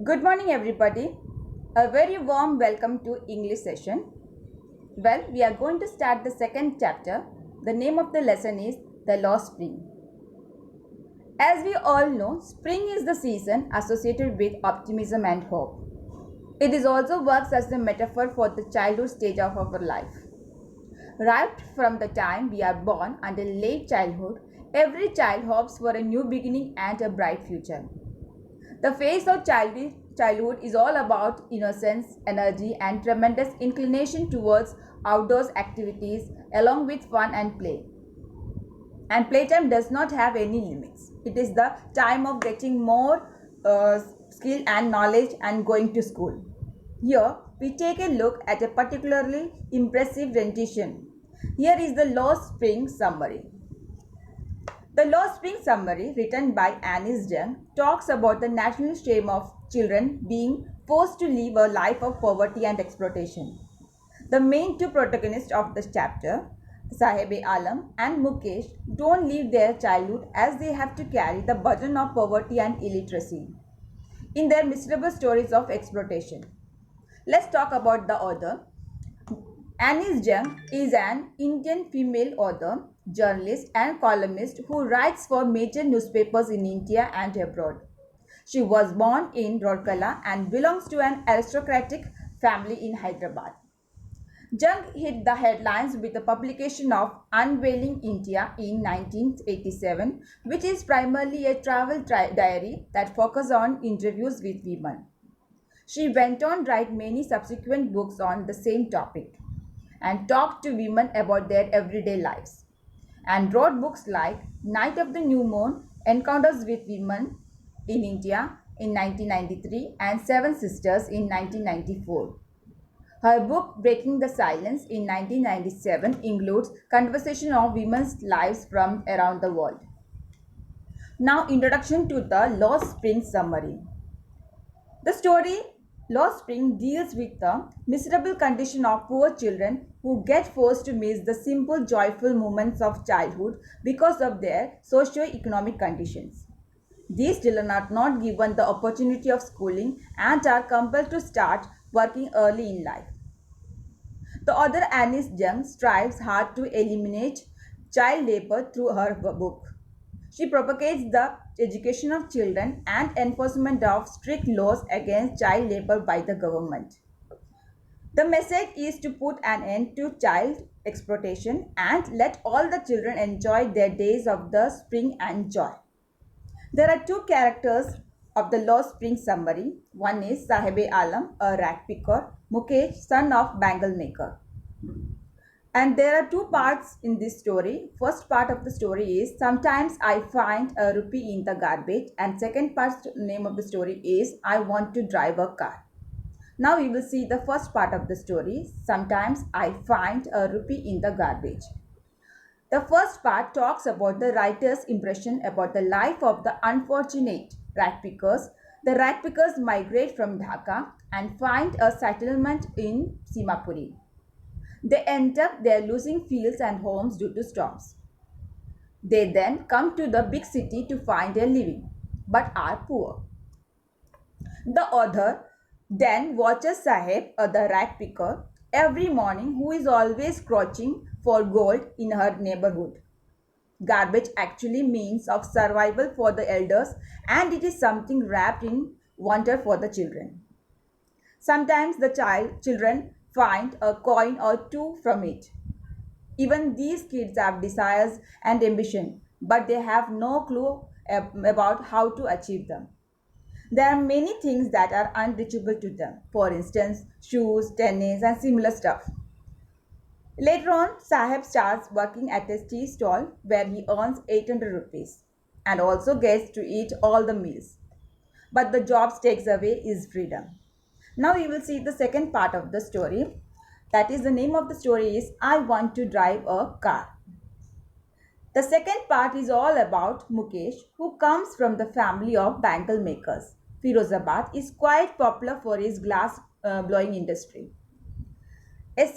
Good morning, everybody. A very warm welcome to English session. Well, we are going to start the second chapter. The name of the lesson is The Lost Spring. As we all know, spring is the season associated with optimism and hope. It is also works as a metaphor for the childhood stage of our life. Right from the time we are born until late childhood, every child hopes for a new beginning and a bright future. The phase of childhood is all about innocence, energy, and tremendous inclination towards outdoors activities along with fun and play. And playtime does not have any limits. It is the time of getting more skill and knowledge and going to school. Here, we take a look at a particularly impressive rendition. Here is the Lost Spring summary. The Lost Spring Summary, written by Anis Jung, talks about the national shame of children being forced to live a life of poverty and exploitation. The main two protagonists of this chapter, Sahib-e-Alam and Mukesh, don't live their childhood as they have to carry the burden of poverty and illiteracy in their miserable stories of exploitation. Let's talk about the author. Anis Jung is an Indian female author, journalist, and columnist who writes for major newspapers in India and abroad. She was born in Rourkela and belongs to an aristocratic family in Hyderabad. Jung hit the headlines with the publication of Unveiling India in 1987, which is primarily a travel diary that focuses on interviews with women. She went on to write many subsequent books on the same topic and talked to women about their everyday lives, and wrote books like Night of the New Moon, Encounters with Women in India in 1993 and Seven Sisters in 1994. Her book Breaking the Silence in 1997 includes conversation of women's lives from around the world. Now, introduction to the Lost Spring summary. The story Lost Spring deals with the miserable condition of poor children who get forced to miss the simple joyful moments of childhood because of their socio-economic conditions. These children are not given the opportunity of schooling and are compelled to start working early in life. The author Anis Jung strives hard to eliminate child labor through her book. She propagates the education of children and enforcement of strict laws against child labor by the government. The message is to put an end to child exploitation and let all the children enjoy their days of the spring and joy. There are two characters of the Lost Spring summary. One is Sahib-e-Alam, a rag picker, Mukesh, son of bangle maker. And there are two parts in this story. First part of the story is Sometimes I find a rupee in the garbage, and second part name of the story is I want to drive a car. Now we will see the first part of the story. Sometimes I find a rupee in the garbage. The first part talks about the writer's impression about the life of the unfortunate rag pickers. The rag pickers migrate from Dhaka and find a settlement in Simapuri. They end up there losing fields and homes due to storms. They then come to the big city to find a living, but are poor. The author then watches Sahib, the rag picker, every morning who is always crouching for gold in her neighborhood. Garbage actually means of survival for the elders, and it is something wrapped in wonder for the children. Sometimes the children find a coin or two from it. Even these kids have desires and ambition, but they have no clue about how to achieve them. There are many things that are unreachable to them. For instance, shoes, tennis, and similar stuff. Later on, Sahib starts working at a tea stall where he earns 800 rupees and also gets to eat all the meals. But the job takes away his freedom. Now we will see the second part of the story. That is, the name of the story is I Want to Drive a Car. The second part is all about Mukesh, who comes from the family of bangle makers. Firozabad is quite popular for its glass blowing industry. A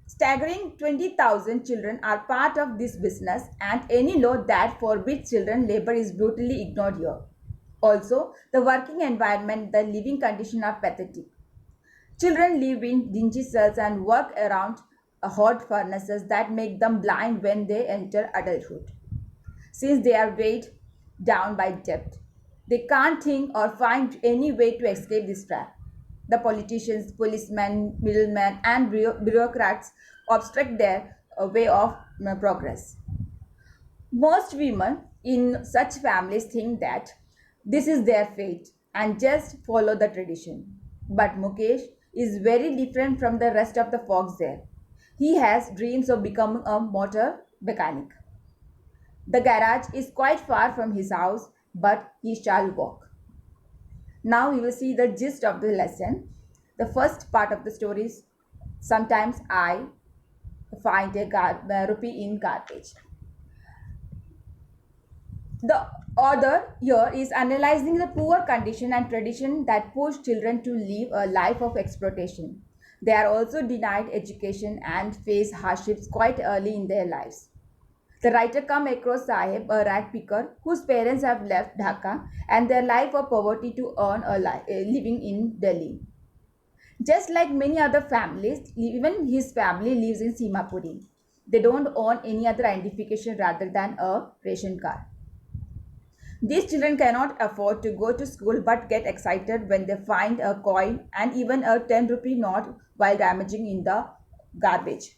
staggering 20,000 children are part of this business, and any law that forbids children labor is brutally ignored here. Also, the working environment, the living conditions are pathetic. Children live in dingy cells and work around hot furnaces that make them blind when they enter adulthood. Since they are weighed down by debt, they can't think or find any way to escape this trap. The politicians, policemen, middlemen, and bureaucrats obstruct their way of progress. Most women in such families think that this is their fate and just follow the tradition. But Mukesh is very different from the rest of the folks there. He has dreams of becoming a motor mechanic. The garage is quite far from his house, but he shall walk. Now we will see the gist of the lesson. The first part of the story is sometimes I find a rupee in garbage. The author here is analyzing the poor condition and tradition that push children to live a life of exploitation. They are also denied education and face hardships quite early in their lives. The writer comes across Sahib, a rag picker whose parents have left Dhaka and their life of poverty to earn a living in Delhi. Just like many other families, even his family lives in Simapuri. They don't own any other identification rather than a ration card. These children cannot afford to go to school but get excited when they find a coin and even a 10 rupee note while rummaging in the garbage.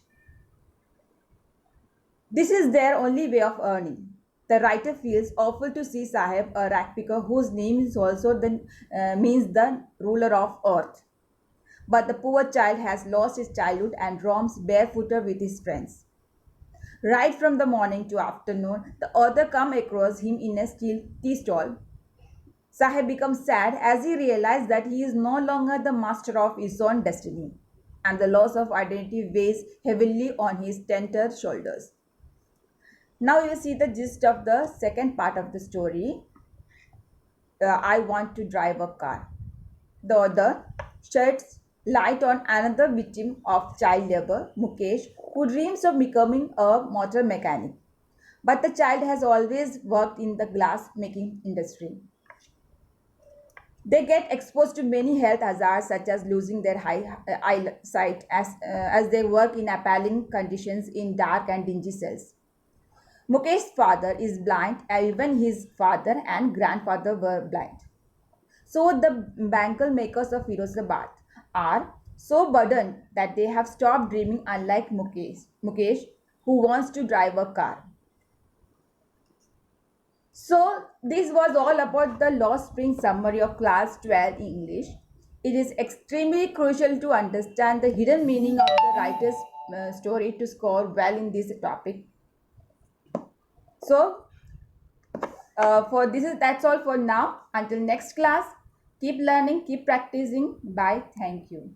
This is their only way of earning. The writer feels awful to see Sahib, a ragpicker whose name is also means the ruler of earth. But the poor child has lost his childhood and roams barefooted with his friends. Right from the morning to afternoon, the author come across him in a steel tea stall. Sahib becomes sad as he realizes that he is no longer the master of his own destiny, and the loss of identity weighs heavily on his tender shoulders. Now you see the gist of the second part of the story. I want to drive a car. The author sheds light on another victim of child labor, Mukesh, who dreams of becoming a motor mechanic. But the child has always worked in the glass making industry. They get exposed to many health hazards such as losing their eyesight as they work in appalling conditions in dark and dingy cells. Mukesh's father is blind, and even his father and grandfather were blind. So the bangle makers of Firozabad are so burdened that they have stopped dreaming, unlike Mukesh, who wants to drive a car. So this was all about the Lost Spring summary of class 12 English. It is extremely crucial to understand the hidden meaning of the writer's story to score well in this topic. So for this is that's all for now. Until next class, keep learning, keep practicing. Bye. Thank you.